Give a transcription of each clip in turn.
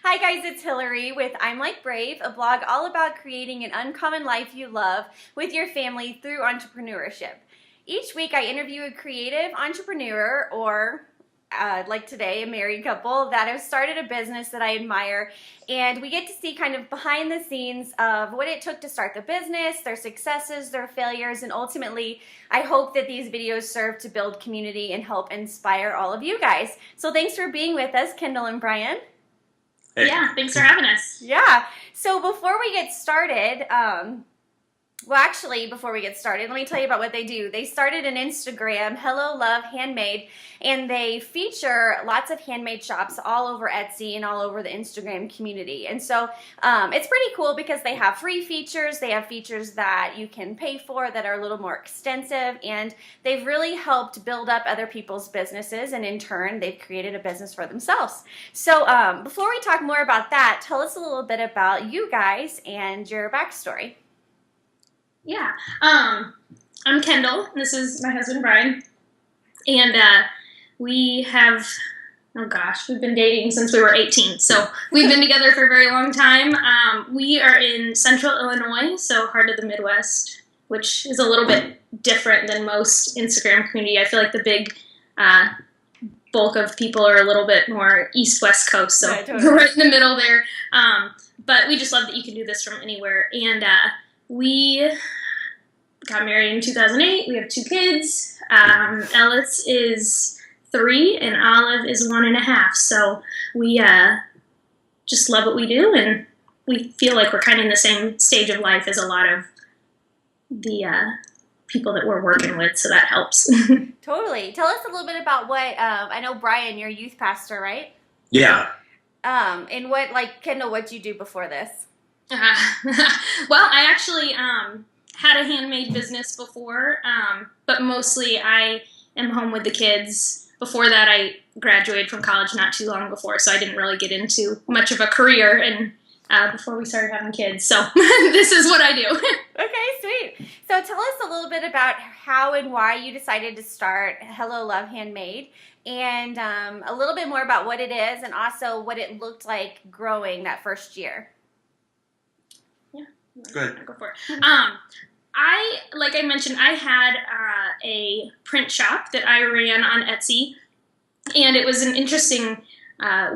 Hi guys, it's Hillary with I'm Like Brave, a blog all about creating an uncommon life you love with your family through entrepreneurship. Each week I interview a creative entrepreneur or like today, a married couple that have started a business that I admire, and we get to see kind of behind the scenes of what it took to start the business, their successes, their failures, and ultimately I hope that these videos serve to build community and help inspire all of you guys. So thanks for being with us, Kendall and Brian. Hey. Yeah, thanks for having us. Yeah, so before we get started, before we get started, let me tell you about what they do. They started an Instagram, Hello Love Handmade, and they feature lots of handmade shops all over Etsy and all over the Instagram community. And so it's pretty cool because they have free features, they have features that you can pay for that are a little more extensive, and they've really helped build up other people's businesses, and in turn, they've created a business for themselves. So before we talk more about that, tell us a little bit about you guys and your backstory. Yeah, I'm Kendall. This is my husband, Brian. And we have, we've been dating since we were 18. So we've been together for a very long time. We are in central Illinois, so heart of the Midwest, which is a little bit different than most Instagram community. I feel like the big bulk of people are a little bit more east-west coast, so Right, we're totally. right in the middle there. But we just love that you can do this from anywhere. And we got married in 2008. We have 2 kids. Ellis is 3 and Olive is 1.5. So we just love what we do, and we feel like we're kind of in the same stage of life as a lot of the people that we're working with, so that helps. Totally. Tell us a little bit about what, I know Brian, you're a youth pastor, right? Yeah. And what, like, Kendall, what'd you do before this? Well, I actually had a handmade business before, but mostly I am home with the kids. Before that, I graduated from college not too long before, so I didn't really get into much of a career and before we started having kids. So this is what I do. Okay, sweet. So tell us a little bit about how and why you decided to start Hello Love Handmade, and a little bit more about what it is and also what it looked like growing that first year. Go ahead. Go for it. Like I mentioned, I had a print shop that I ran on Etsy, and it was an interesting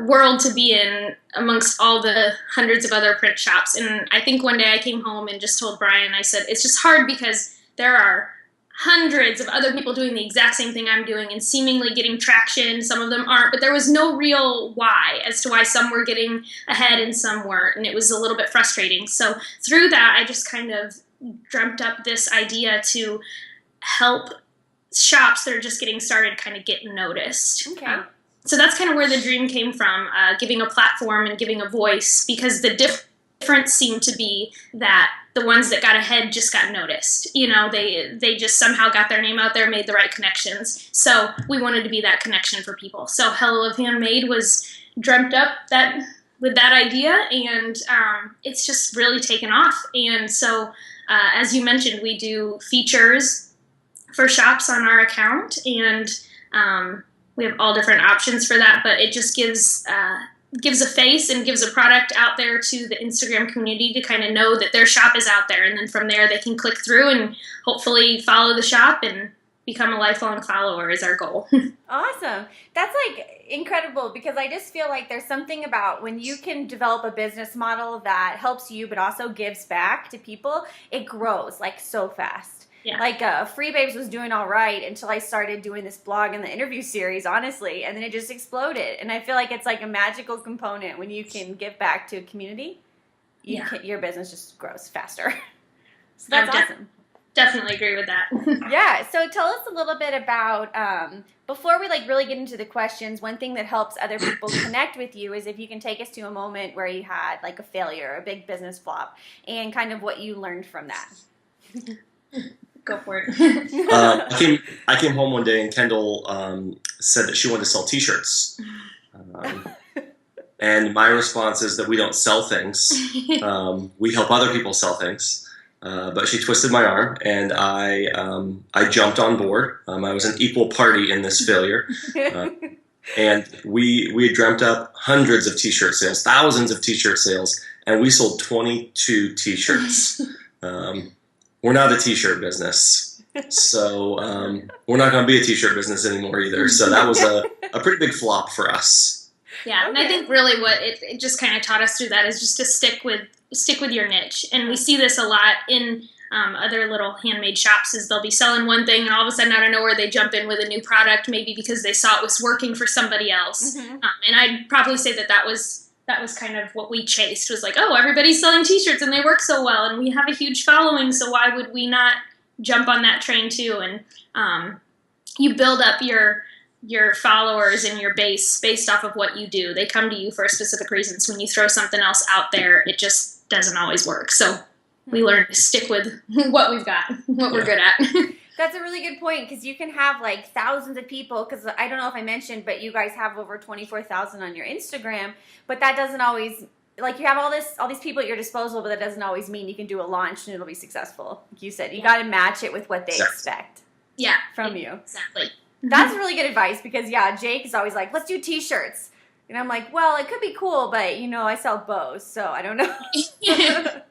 world to be in amongst all the hundreds of other print shops. And I think one day I came home and just told Brian, I said, it's just hard because there are hundreds of other people doing the exact same thing I'm doing and seemingly getting traction. Some of them aren't, but there was no real why as to why some were getting ahead and some weren't, and it was a little bit frustrating. So through that, I just kind of dreamt up this idea to help shops that are just getting started kind of get noticed. Okay. So that's kind of where the dream came from, giving a platform and giving a voice, because the difference seemed to be that the ones that got ahead just got noticed. You know, they just somehow got their name out there, made the right connections. So we wanted to be that connection for people. So Hello Love Handmade was dreamt up with that idea, and it's just really taken off. And so, as you mentioned, we do features for shops on our account, and we have all different options for that, but it just gives a face and gives a product out there to the Instagram community to kind of know that their shop is out there, and then from there they can click through and hopefully follow the shop and become a lifelong follower is our goal. Awesome. That's like incredible, because I just feel like there's something about when you can develop a business model that helps you but also gives back to people, it grows like so fast. Yeah. Like Free Babes was doing all right until I started doing this blog and the interview series, honestly, and then it just exploded. And I feel like it's like a magical component when you can give back to a community. Your business just grows faster. So that's awesome. Definitely agree with that. Yeah. So tell us a little bit about, before we like really get into the questions, one thing that helps other people connect with you is if you can take us to a moment where you had like a failure, a big business flop, and kind of what you learned from that. Go for it. I came home one day and Kendall said that she wanted to sell T-shirts. And my response is that we don't sell things. We help other people sell things. But she twisted my arm, and I jumped on board. I was an equal party in this failure. And we had dreamt up hundreds of t-shirt sales, thousands of t-shirt sales, and we sold 22 t-shirts. We're not a t-shirt business, so we're not going to be a t-shirt business anymore either. So that was a pretty big flop for us. Yeah, and I think really what it just kind of taught us through that is just to stick with your niche. And we see this a lot in other little handmade shops, is they'll be selling one thing and all of a sudden out of nowhere they jump in with a new product, maybe because they saw it was working for somebody else. Mm-hmm. And I'd probably say that was kind of what we chased, was like, oh, everybody's selling t-shirts and they work so well and we have a huge following, so why would we not jump on that train too? And you build up your followers and your base based off of what you do. They come to you for a specific reason. So when you throw something else out there, it just doesn't always work. So we learn to stick with what we've got, what we're good at. That's a really good point, because you can have like thousands of people, because I don't know if I mentioned, but you guys have over 24,000 on your Instagram, but that doesn't always, like, you have all these people at your disposal, but that doesn't always mean you can do a launch and it'll be successful. Like you said, you got to match it with what they expect from you. Exactly. That's really good advice, because Jake is always like, let's do t-shirts. And I'm like, well, it could be cool, but I sell bows, so I don't know. Yeah.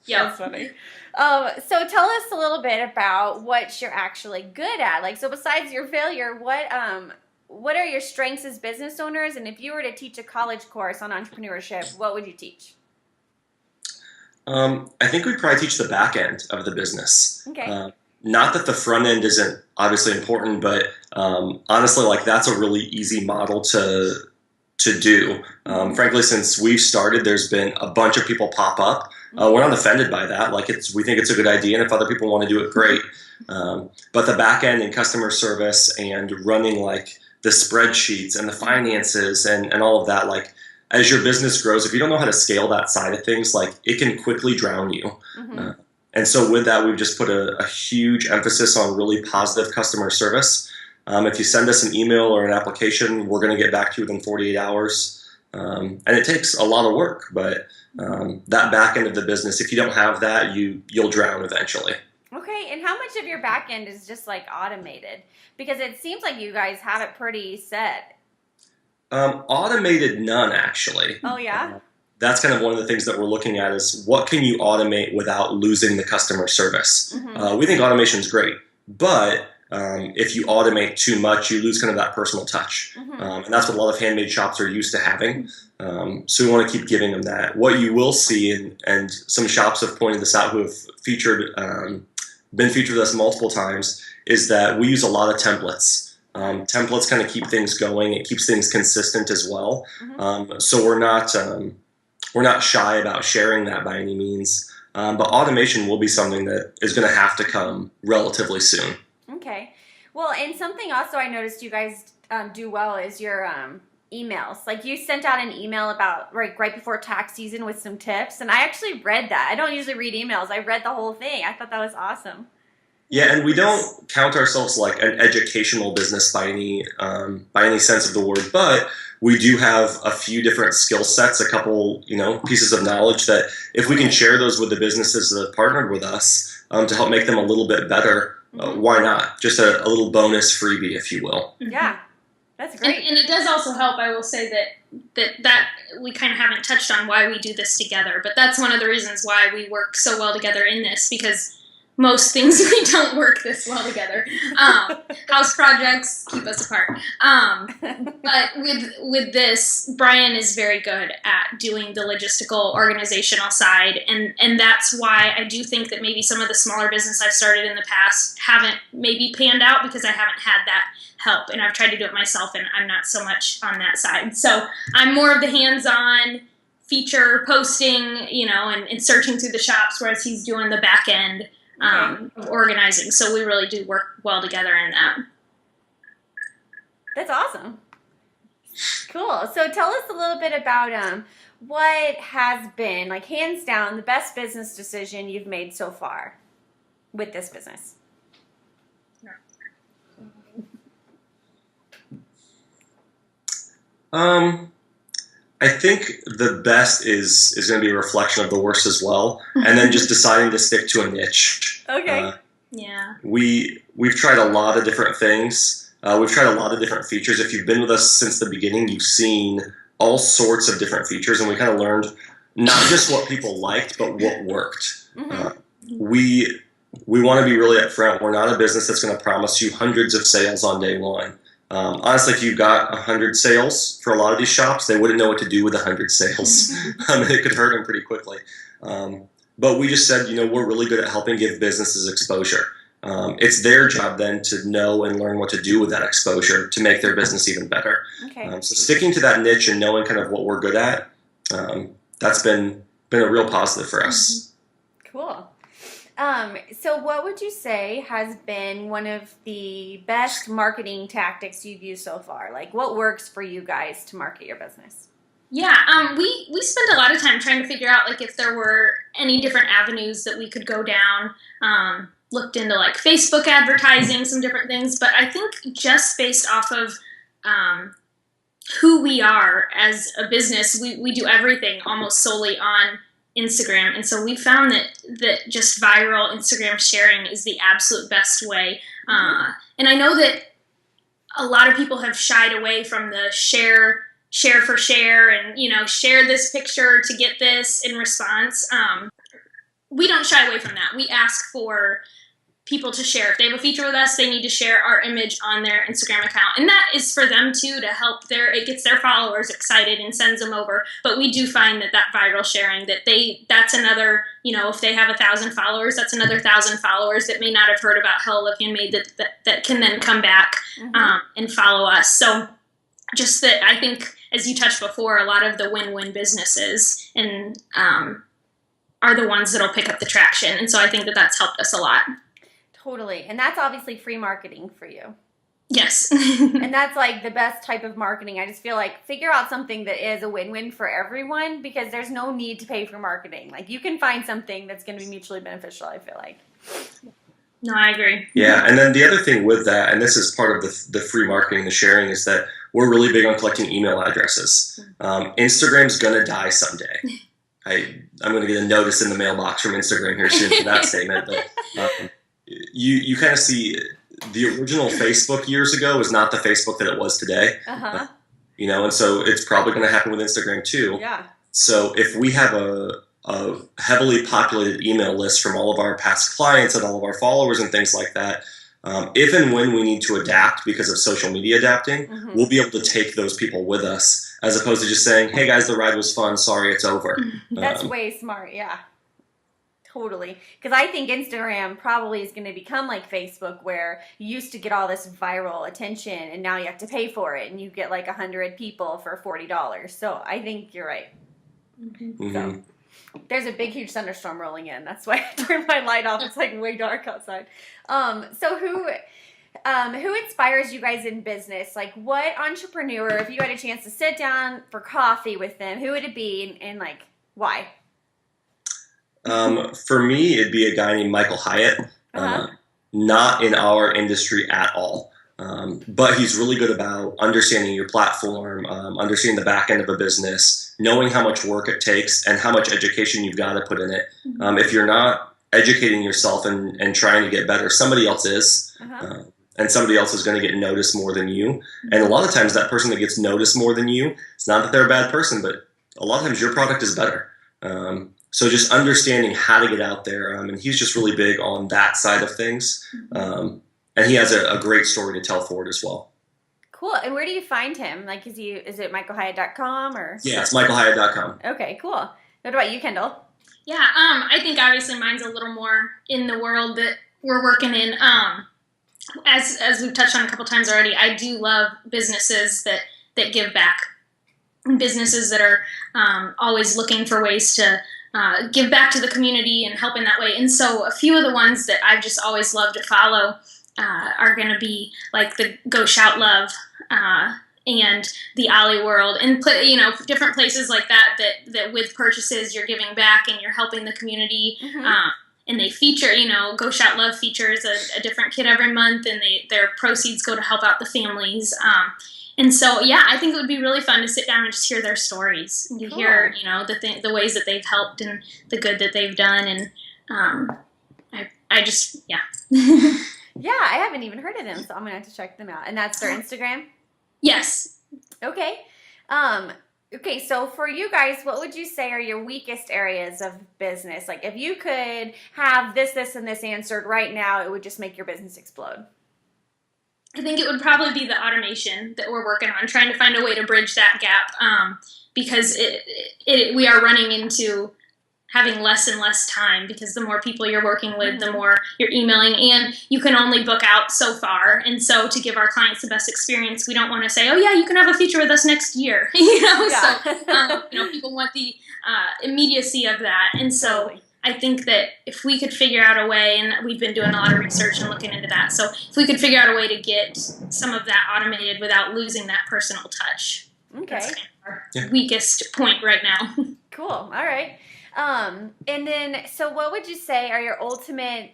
That's funny. So tell us a little bit about what you're actually good at. Like, so besides your failure, what are your strengths as business owners? And if you were to teach a college course on entrepreneurship, what would you teach? I think we'd probably teach the back end of the business. Okay. Not that the front end isn't obviously important, but honestly, like, that's a really easy model to do. Frankly, since we've started, there's been a bunch of people pop up. We're not offended by that. Like, we think it's a good idea, and if other people want to do it, great. But the back end and customer service and running like the spreadsheets and the finances and all of that, like, as your business grows, if you don't know how to scale that side of things, like, it can quickly drown you. Mm-hmm. And so with that, we've just put a huge emphasis on really positive customer service. If you send us an email or an application, we're going to get back to you within 48 hours. And it takes a lot of work, but that back end of the business, if you don't have that, you'll drown eventually. Okay, and how much of your back end is just like automated? Because it seems like you guys have it pretty set. Automated, none, actually. Oh, yeah? That's kind of one of the things that we're looking at, is what can you automate without losing the customer service? Mm-hmm. We think automation is great, but if you automate too much, you lose kind of that personal touch. Mm-hmm. And that's what a lot of handmade shops are used to having. So we want to keep giving them that. What you will see, and some shops have pointed this out who have been featured with us multiple times, is that we use a lot of templates. Templates kind of keep things going. It keeps things consistent as well. Mm-hmm. So we're not shy about sharing that by any means. But automation will be something that is going to have to come relatively soon. Okay. Well, and something also I noticed you guys do well is your emails. Like, you sent out an email about right before tax season with some tips, and I actually read that. I don't usually read emails. I read the whole thing. I thought that was awesome. Yeah, and we don't count ourselves like an educational business by any sense of the word, but we do have a few different skill sets, a couple pieces of knowledge that if we can share those with the businesses that have partnered with us to help make them a little bit better, why not? Just a little bonus freebie, if you will. Yeah, that's great. And it does also help, I will say, that we kind of haven't touched on why we do this together, but that's one of the reasons why we work so well together in this, because most things we don't work this well together. House projects keep us apart. But with this, Brian is very good at doing the logistical, organizational side, and that's why I do think that maybe some of the smaller business I've started in the past haven't maybe panned out, because I haven't had that help, and I've tried to do it myself, and I'm not so much on that side. So I'm more of the hands-on feature posting, and searching through the shops, whereas he's doing the back end. Of organizing. So we really do work well together in that. That's awesome. Cool. So tell us a little bit about what has been, like, hands down, the best business decision you've made so far with this business. I think the best is going to be a reflection of the worst as well, and then just deciding to stick to a niche. Okay. Yeah. We've tried a lot of different things. We've tried a lot of different features. If you've been with us since the beginning, you've seen all sorts of different features, and we kind of learned not just what people liked, but what worked. We want to be really upfront. We're not a business that's going to promise you hundreds of sales on day one. Honestly, if you got 100 sales for a lot of these shops, they wouldn't know what to do with 100 sales. It could hurt them pretty quickly. But we just said, we're really good at helping give businesses exposure. It's their job then to know and learn what to do with that exposure to make their business even better. Okay. So sticking to that niche and knowing kind of what we're good at, that's been a real positive for us. Cool. So what would you say has been one of the best marketing tactics you've used so far? Like, what works for you guys to market your business? Yeah, we spent a lot of time trying to figure out like if there were any different avenues that we could go down. Looked into like Facebook advertising, some different things, but I think just based off of who we are as a business, we do everything almost solely on Instagram, and so we found that just viral Instagram sharing is the absolute best way. And I know that a lot of people have shied away from the share for share and share this picture to get this in response. We don't shy away from that. We ask for people to share. If they have a feature with us, they need to share our image on their Instagram account. And that is for them too, to help it gets their followers excited and sends them over. But we do find that viral sharing, that's another, if they have 1,000 followers, that's another 1,000 followers that may not have heard about Hella Love Handmade that can then come back and follow us. So just that, I think, as you touched before, a lot of the win-win businesses and are the ones that'll pick up the traction. And so I think that's helped us a lot. Totally. And that's obviously free marketing for you. Yes. And that's like the best type of marketing. I just feel like figure out something that is a win-win for everyone, because there's no need to pay for marketing. Like, you can find something that's going to be mutually beneficial, I feel like. No, I agree. Yeah, and then the other thing with that, and this is part of the free marketing, the sharing, is that we're really big on collecting email addresses. Instagram's going to die someday. I'm going to get a notice in the mailbox from Instagram here soon for that statement. But you kind of see the original Facebook years ago is not the Facebook that it was today. And so it's probably going to happen with Instagram too. Yeah. So if we have a heavily populated email list from all of our past clients and all of our followers and things like that, if and when we need to adapt because of social media adapting, we'll be able to take those people with us, as opposed to just saying, hey guys, the ride was fun, sorry, it's over. That's way smart, yeah. Totally. Because I think Instagram probably is going to become like Facebook, where you used to get all this viral attention and now you have to pay for it, and you get like 100 people for $40. So I think you're right. So there's a big, huge thunderstorm rolling in. That's why I turned my light off. It's like way dark outside. So who inspires you guys in business? Like, what entrepreneur, if you had a chance to sit down for coffee with them, who would it be, and like why? For me, it'd be a guy named Michael Hyatt. Not in our industry at all. But he's really good about understanding your platform, understanding the back end of a business, knowing how much work it takes and how much education you've got to put in it. If you're not educating yourself and trying to get better, somebody else is. And somebody else is going to get noticed more than you. And a lot of times that person that gets noticed more than you, it's not that they're a bad person, but a lot of times your product is better. So just understanding how to get out there. And he's just really big on that side of things. And he has a great story to tell for it as well. Cool. And where do you find him? Like, is it michaelhyatt.com or? Yeah, it's michaelhyatt.com. Okay, cool. What about you, Kendall? Yeah, I think obviously mine's a little more in the world that we're working in. As we've touched on a couple times already, I do love businesses that give back. Businesses that are always looking for ways to give back to the community and help in that way. And so a few of the ones that I've just always loved to follow are going to be like the Go Shout Love and the Ollie World, and different places like that with purchases you're giving back and you're helping the community. And they feature, Go Shout Love features a different kid every month, and their proceeds go to help out the families. And so, yeah, I think it would be really fun to sit down and just hear their stories and to hear, the ways that they've helped and the good that they've done. And I just, yeah. Yeah, I haven't even heard of them, so I'm gonna have to check them out. And that's their Instagram? Yes. Okay. Okay, so for you guys, what would you say are your weakest areas of business? Like if you could have this, and this answered right now, it would just make your business explode. I think it would probably be the automation that we're working on, trying to find a way to bridge that gap, because we are running into having less and less time, because the more people you're working with, the more you're emailing, and you can only book out so far. And so to give our clients the best experience, we don't want to say, oh yeah, you can have a feature with us next year. Yeah. So people want the immediacy of that. And so Totally. I think that if we could figure out a way, and we've been doing a lot of research and looking into that, so if we could figure out a way to get some of that automated without losing that personal touch, Okay. that's kind of our weakest point right now. Cool. All right. And then, so what would you say are your ultimate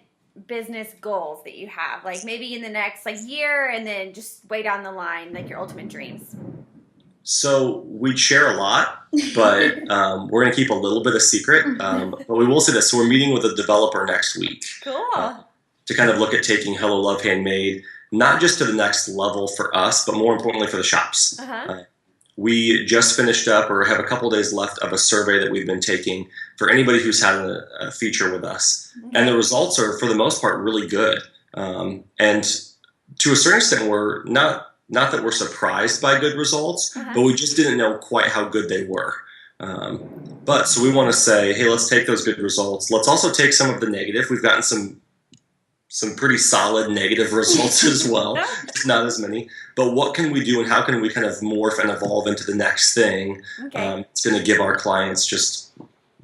business goals that you have? Like maybe in the next year, and then just way down the line, like your ultimate dreams. So we share a lot, but we're going to keep a little bit of secret. But we will say this. So we're meeting with a developer next week Cool. to kind of look at taking Hello Love Handmade, not just to the next level for us, but more importantly for the shops. Uh-huh. We just finished up, or have a couple days left, of a survey that we've been taking for anybody who's had a feature with us. And the results are, for the most part, really good. And to a certain extent, we're not that we're surprised by good results, but we just didn't know quite how good they were. But so we want to say, hey, let's take those good results. Let's also take some of the negative. We've gotten some pretty solid negative results as well. It's not as many. But what can we do, and how can we kind of morph and evolve into the next thing? Okay. It's going to give our clients just,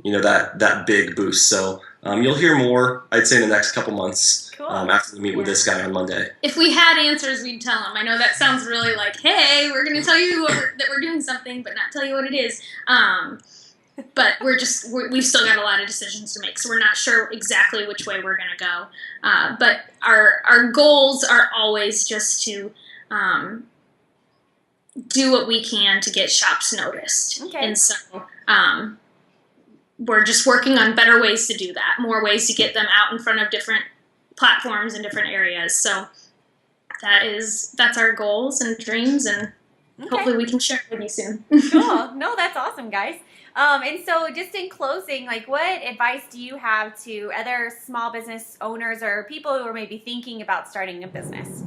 that big boost. So you'll hear more, I'd say, in the next couple months. Cool. After we meet with this guy on Monday. If we had answers, we'd tell them. I know that sounds really like, hey, we're going to tell you that we're doing something, but not tell you what it is. But we've still got a lot of decisions to make, so we're not sure exactly which way we're going to go. But our goals are always just to do what we can to get shops noticed. Okay. And so we're just working on better ways to do that, more ways to get them out in front of different platforms in different areas. So that's our goals and dreams, and hopefully we can share it with you soon. Cool. No, that's awesome, guys. And so just in closing, what advice do you have to other small business owners or people who are maybe thinking about starting a business?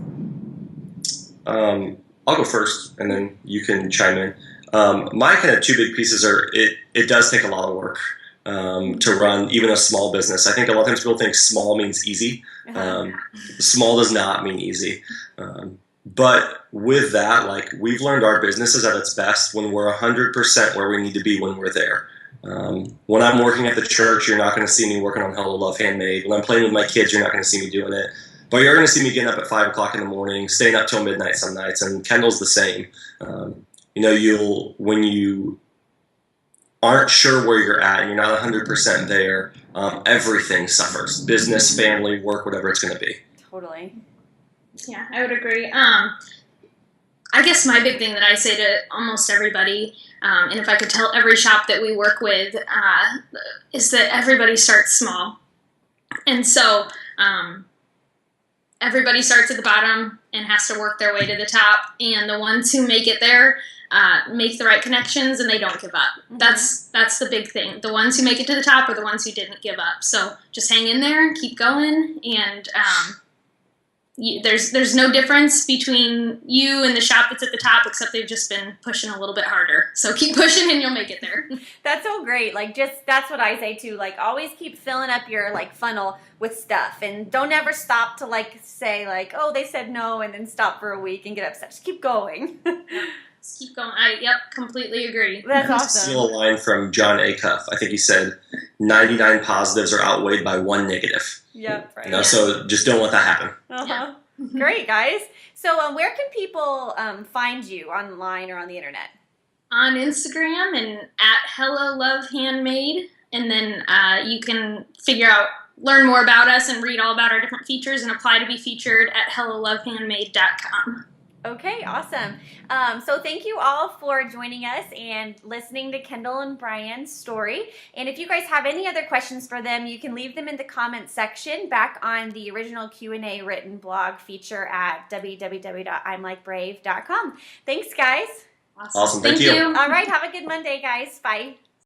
I'll go first, and then you can chime in. My kind of two big pieces are, it does take a lot of work to run even a small business. I think a lot of times people think small means easy. Small does not mean easy. But with that, we've learned our business is at its best when we're 100% where we need to be when we're there. When I'm working at the church, you're not going to see me working on Hello Love Handmade. When I'm playing with my kids, you're not going to see me doing it. But you're going to see me getting up at 5 o'clock in the morning, staying up till midnight some nights, and Kendall's the same. When you aren't sure where you're at and you're not 100% there, everything suffers. Business, family, work, whatever it's going to be. Totally. Yeah, I would agree. I guess my big thing that I say to almost everybody, and if I could tell every shop that we work with, is that everybody starts small. And so everybody starts at the bottom and has to work their way to the top. And the ones who make it there make the right connections, and they don't give up. That's the big thing. The ones who make it to the top are the ones who didn't give up. So just hang in there, keep going, and there's no difference between you and the shop that's at the top, except they've just been pushing a little bit harder. So keep pushing and you'll make it there. That's so great. That's what I say too. Always keep filling up your funnel with stuff, and don't ever stop to say oh, they said no, and then stop for a week and get upset. Just keep going. Just keep going. Completely agree. That's To awesome. steal a line from John Acuff, I think he said 99 positives are outweighed by 1 negative. Yep. Right. So just don't let that happen. Uh-huh. Great, guys. So where can people find you online or on the internet? On Instagram and at Hello Love Handmade, and then you can learn more about us and read all about our different features and apply to be featured at HelloLoveHandmade.com. Okay, awesome. So thank you all for joining us and listening to Kendall and Brian's story. And if you guys have any other questions for them, you can leave them in the comments section back on the original Q&A written blog feature at www.imlikebrave.com. Thanks, guys. Awesome. Thank you. All right, have a good Monday, guys. Bye.